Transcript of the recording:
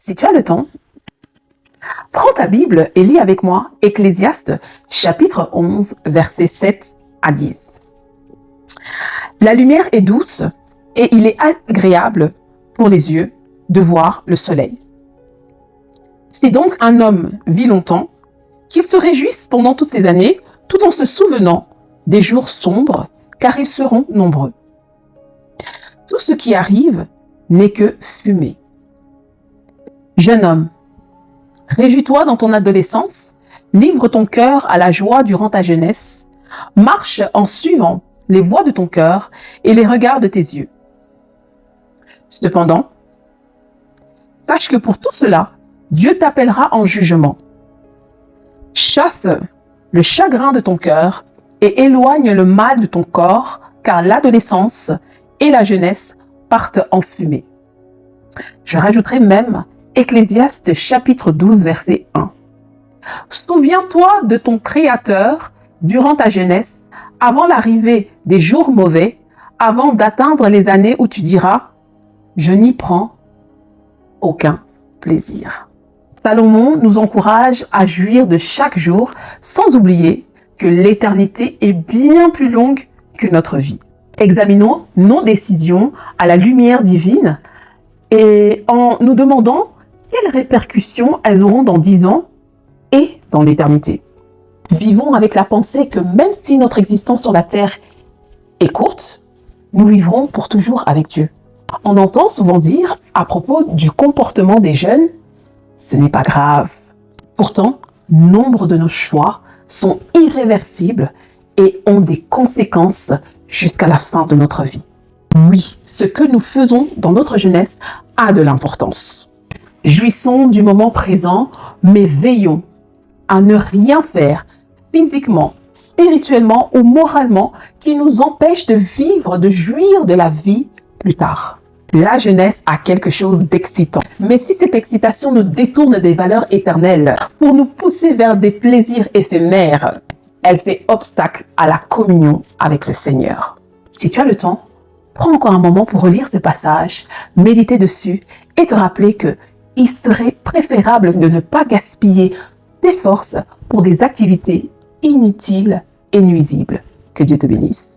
Si tu as le temps, prends ta Bible et lis avec moi Ecclésiaste chapitre 11, versets 7 à 10. La lumière est douce et il est agréable pour les yeux de voir le soleil. Si donc un homme vit longtemps, qu'il se réjouisse pendant toutes ces années, tout en se souvenant des jours sombres, car ils seront nombreux. Tout ce qui arrive n'est que fumée. Jeune homme, réjouis-toi dans ton adolescence, livre ton cœur à la joie durant ta jeunesse, marche en suivant les voies de ton cœur et les regards de tes yeux. Cependant, sache que pour tout cela, Dieu t'appellera en jugement. Chasse le chagrin de ton cœur et éloigne le mal de ton corps, car l'adolescence et la jeunesse partent en fumée. Je rajouterai même Ecclésiaste chapitre 12, verset 1. Souviens-toi de ton Créateur durant ta jeunesse, avant l'arrivée des jours mauvais, avant d'atteindre les années où tu diras « Je n'y prends aucun plaisir ». Salomon nous encourage à jouir de chaque jour, sans oublier que l'éternité est bien plus longue que notre vie. Examinons nos décisions à la lumière divine et en nous demandant quelles répercussions elles auront dans 10 ans et dans l'éternité. Vivons avec la pensée que même si notre existence sur la terre est courte, nous vivrons pour toujours avec Dieu. On entend souvent dire à propos du comportement des jeunes, ce n'est pas grave. Pourtant, nombre de nos choix sont irréversibles et ont des conséquences jusqu'à la fin de notre vie. Oui, ce que nous faisons dans notre jeunesse a de l'importance. Jouissons du moment présent, mais veillons à ne rien faire physiquement, spirituellement ou moralement qui nous empêche de vivre, de jouir de la vie plus tard. La jeunesse a quelque chose d'excitant. Mais si cette excitation nous détourne des valeurs éternelles pour nous pousser vers des plaisirs éphémères, elle fait obstacle à la communion avec le Seigneur. Si tu as le temps, prends encore un moment pour relire ce passage, méditer dessus et te rappeler que il serait préférable de ne pas gaspiller tes forces pour des activités inutiles et nuisibles. Que Dieu te bénisse.